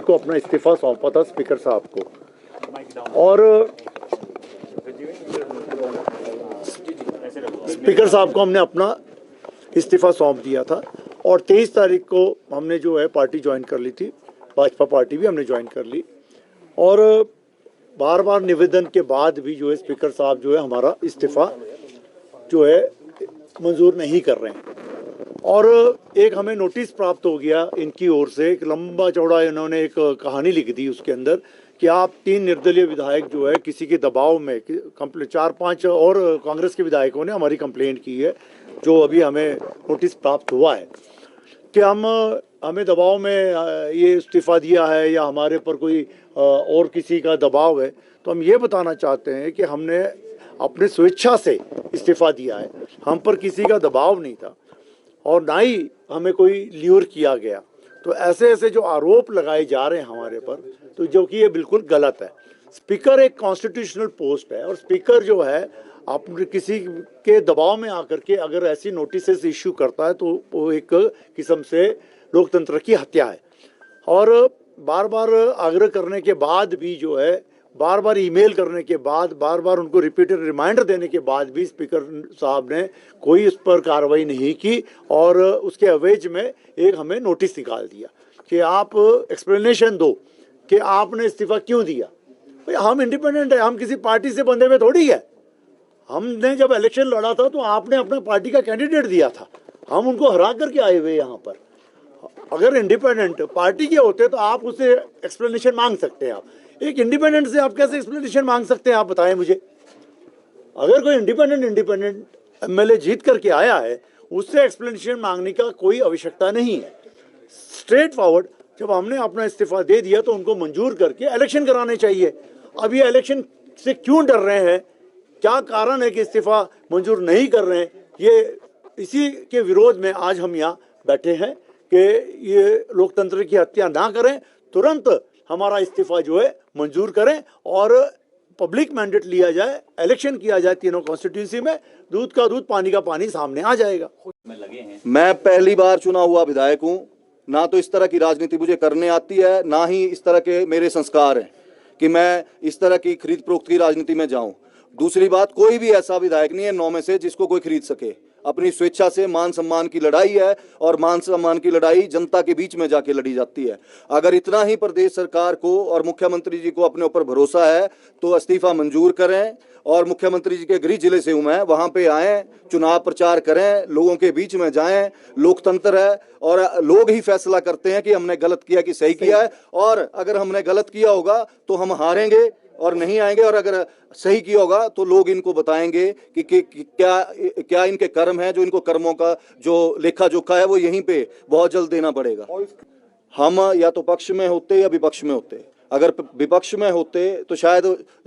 को अपना इस्तीफा सौंपा था स्पीकर साहब को, और स्पीकर साहब को हमने अपना इस्तीफा सौंप दिया था। और 23 तारीख को हमने जो है पार्टी ज्वाइन कर ली थी, भाजपा पार्टी भी हमने ज्वाइन कर ली। और बार बार निवेदन के बाद भी जो है स्पीकर साहब जो है हमारा इस्तीफा जो है मंजूर नहीं कर रहे हैं। और एक हमें नोटिस प्राप्त हो गया इनकी ओर से, एक लंबा चौड़ा इन्होंने एक कहानी लिख दी उसके अंदर कि आप 3 निर्दलीय विधायक जो है किसी के दबाव में, 4-5 और कांग्रेस के विधायकों ने हमारी कंप्लेंट की है, जो अभी हमें नोटिस प्राप्त हुआ है कि हमें दबाव में ये इस्तीफ़ा दिया है या हमारे पर कोई और किसी का दबाव है। तो हम ये बताना चाहते हैं कि हमने अपने स्वेच्छा से इस्तीफ़ा दिया है, हम पर किसी का दबाव नहीं था और ना ही हमें कोई ल्यूर किया गया। तो ऐसे ऐसे जो आरोप लगाए जा रहे हैं हमारे पर, तो जो कि ये बिल्कुल गलत है। स्पीकर एक कॉन्स्टिट्यूशनल पोस्ट है और स्पीकर जो है अपने किसी के दबाव में आकर के अगर ऐसी नोटिस इश्यू करता है तो वो एक किस्म से लोकतंत्र की हत्या है। और बार बार आग्रह करने के बाद भी जो है, बार बार ईमेल करने के बाद, बार बार उनको रिपीटेड रिमाइंडर देने के बाद भी स्पीकर साहब ने कोई इस पर कार्रवाई नहीं की और उसके अवेज में एक हमें नोटिस निकाल दिया कि आप एक्सप्लेनेशन दो कि आपने इस्तीफा क्यों दिया। भाई हम इंडिपेंडेंट है, हम किसी पार्टी से बंधे हुए थोड़ी है। हमने जब इलेक्शन लड़ा था तो आपने अपने पार्टी का कैंडिडेट दिया था, हम उनको हरा करके आए हुए यहाँ पर। अगर इंडिपेंडेंट पार्टी के होते तो आप उससे एक्सप्लेनेशन मांग सकते हैं। आप एक इंडिपेंडेंट से आप कैसे एक्सप्लेनेशन मांग सकते हैं, आप बताएं मुझे। अगर कोई इंडिपेंडेंट एमएलए जीत करके आया है, उससे एक्सप्लेनेशन मांगने का कोई आवश्यकता नहीं है। स्ट्रेट फॉरवर्ड जब हमने अपना इस्तीफा दे दिया तो उनको मंजूर करके इलेक्शन कराने चाहिए। अब ये इलेक्शन से क्यों डर रहे हैं, क्या कारण है कि इस्तीफा मंजूर नहीं कर रहे हैं, ये इसी के विरोध में आज हम यहाँ बैठे हैं कि ये लोकतंत्र की हत्या ना करें, तुरंत हमारा इस्तीफा जो है मंजूर करें और पब्लिक मैंडेट लिया जाए, इलेक्शन किया जाए तीनों कॉन्स्टिट्यूंसी में, दूध का दूध पानी का पानी सामने आ जाएगा। मैं पहली बार चुना हुआ विधायक हूं, ना तो इस तरह की राजनीति मुझे करने आती है, ना ही इस तरह के मेरे संस्कार हैं कि मैं इस तरह की खरीद फरोख्त की राजनीति में जाऊं। दूसरी बात, कोई भी ऐसा विधायक नहीं है 9 में से जिसको कोई खरीद सके। अपनी स्वेच्छा से मान सम्मान की लड़ाई है और मान सम्मान की लड़ाई जनता के बीच में जाके लड़ी जाती है। अगर इतना ही प्रदेश सरकार को और मुख्यमंत्री जी को अपने ऊपर भरोसा है तो इस्तीफा मंजूर करें और मुख्यमंत्री जी के गृह जिले से हूं मैं, वहां पे आएं, चुनाव प्रचार करें, लोगों के बीच में जाएं। लोकतंत्र है और लोग ही फैसला करते हैं कि हमने गलत किया कि सही किया है। और अगर हमने गलत किया होगा तो हम हारेंगे और नहीं आएंगे, और अगर सही किया होगा तो लोग इनको बताएंगे कि क्या इनके कर्म है, जो इनको कर्मों का जो लेखा जोखा है वो यहीं पे बहुत जल्द देना पड़ेगा। हम या तो पक्ष में होते या विपक्ष में होते। अगर विपक्ष में होते तो शायद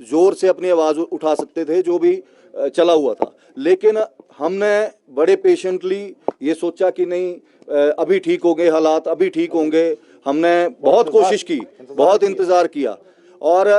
जोर से अपनी आवाज उठा सकते थे, जो भी चला हुआ था, लेकिन हमने बड़े पेशेंटली ये सोचा कि नहीं, अभी ठीक होंगे हालात, अभी ठीक होंगे। हमने बहुत कोशिश की, बहुत इंतजार किया। और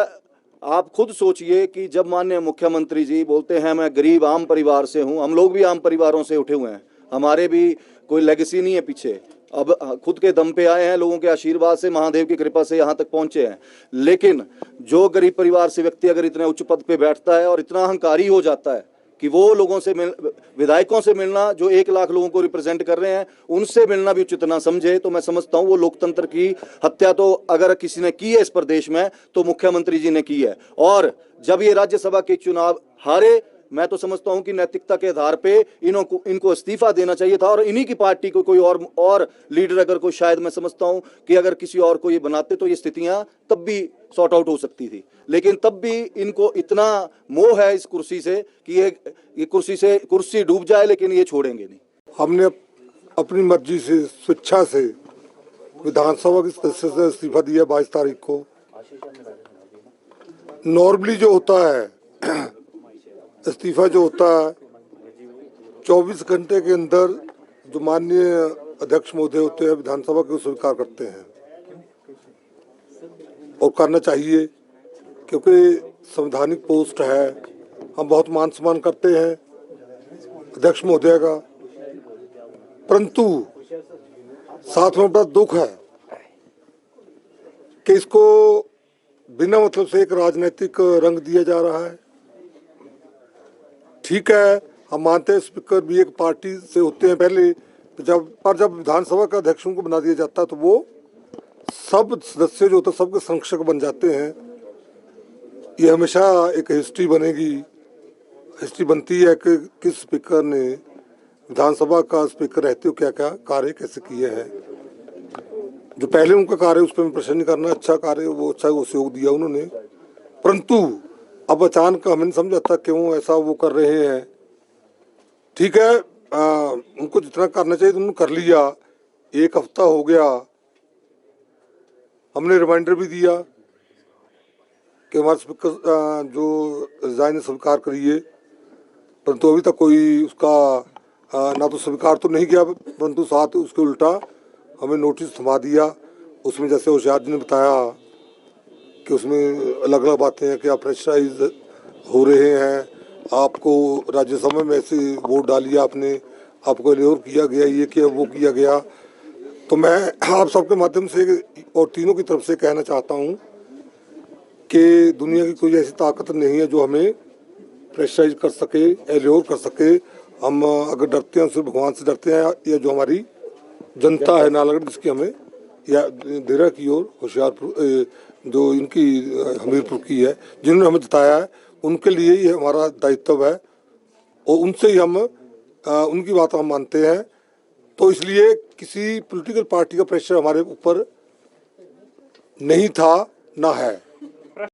आप खुद सोचिए कि जब माननीय मुख्यमंत्री जी बोलते हैं मैं गरीब आम परिवार से हूं, हम लोग भी आम परिवारों से उठे हुए हैं, हमारे भी कोई लेगेसी नहीं है पीछे, अब खुद के दम पे आए हैं, लोगों के आशीर्वाद से, महादेव की कृपा से यहाँ तक पहुंचे हैं। लेकिन जो गरीब परिवार से व्यक्ति अगर इतने उच्च पद पे बैठता है और इतना अहंकारी हो जाता है कि वो लोगों से विधायकों से मिलना जो 1 लाख लोगों को रिप्रेजेंट कर रहे हैं, उनसे मिलना भी उचित ना समझे, तो मैं समझता हूं वो लोकतंत्र की हत्या तो अगर किसी ने की है इस प्रदेश में तो मुख्यमंत्री जी ने की है। और जब ये राज्यसभा के चुनाव हारे, मैं तो समझता हूं कि नैतिकता के आधार पे इनको इस्तीफा देना चाहिए था और इन्हीं की पार्टी को कोई और लीडर अगर कोई, शायद मैं समझता हूं कि अगर किसी और को ये बनाते तो ये स्थितियां तब भी सॉर्ट आउट हो सकती थी। लेकिन तब भी इनको इतना मोह है इस कुर्सी से कि ये कुर्सी डूब जाए लेकिन ये छोड़ेंगे नहीं। हमने अपनी मर्जी से, स्वेच्छा से विधानसभा के सदस्य से इस्तीफा दिया 22 तारीख को। नॉर्मली जो होता है इस्तीफा जो होता है 24 घंटे के अंदर जो माननीय अध्यक्ष महोदय होते हैं विधानसभा के, स्वीकार करते हैं और करना चाहिए, क्योंकि संवैधानिक पोस्ट है। हम बहुत मान सम्मान करते हैं अध्यक्ष महोदय का, परंतु साथ में बड़ा दुख है कि इसको बिना मतलब से एक राजनीतिक रंग दिया जा रहा है। ठीक है, हम मानते हैं स्पीकर भी एक पार्टी से होते हैं पहले, जब विधानसभा का अध्यक्षों को बना दिया जाता है तो वो सब सदस्य जो होते हैं सबके संरक्षक बन जाते हैं। ये हमेशा एक हिस्ट्री बनेगी, हिस्ट्री बनती है कि किस स्पीकर ने विधानसभा का स्पीकर रहते हो क्या क्या कार्य कैसे किए हैं। जो पहले उनका कार्य उस पर मैं प्रश्न नहीं करना, अच्छा कार्य वो अच्छा वो सहयोग दिया उन्होंने, परंतु अब अचानक हमें नहीं समझाता क्यों ऐसा वो कर रहे हैं। ठीक है, उनको जितना करना चाहिए तो उन्होंने कर लिया। एक हफ्ता हो गया, हमने रिमाइंडर भी दिया कि हमारे स्पीकर जो रिजाइन स्वीकार करिए, परंतु अभी तक कोई उसका ना तो स्वीकार तो नहीं किया, परंतु साथ उसके उल्टा हमें नोटिस थमा दिया। उसमें जैसे होशियार जी ने बताया कि उसमें अलग अलग बातें हैं कि आप प्रेशराइज हो रहे हैं, आपको राज्यसभा में ऐसे वोट डालिए, आपने आपको इग्नोर किया गया, ये किया वो किया गया। तो मैं आप सबके माध्यम से और तीनों की तरफ से कहना चाहता हूँ कि दुनिया की कोई ऐसी ताकत नहीं है जो हमें प्रेशराइज कर सके, एल्योर कर सके। हम अगर डरते हैं सिर्फ भगवान से डरते हैं या जो हमारी जनता है नालागढ़ जिसकी हमें या देरा की ओर होशियारपुर जो इनकी हमीरपुर की है जिन्होंने हमें जिताया है, उनके लिए ही हमारा दायित्व है और उनसे ही हम उनकी बात हम मानते हैं। तो इसलिए किसी पॉलिटिकल पार्टी का प्रेशर हमारे ऊपर नहीं था ना है।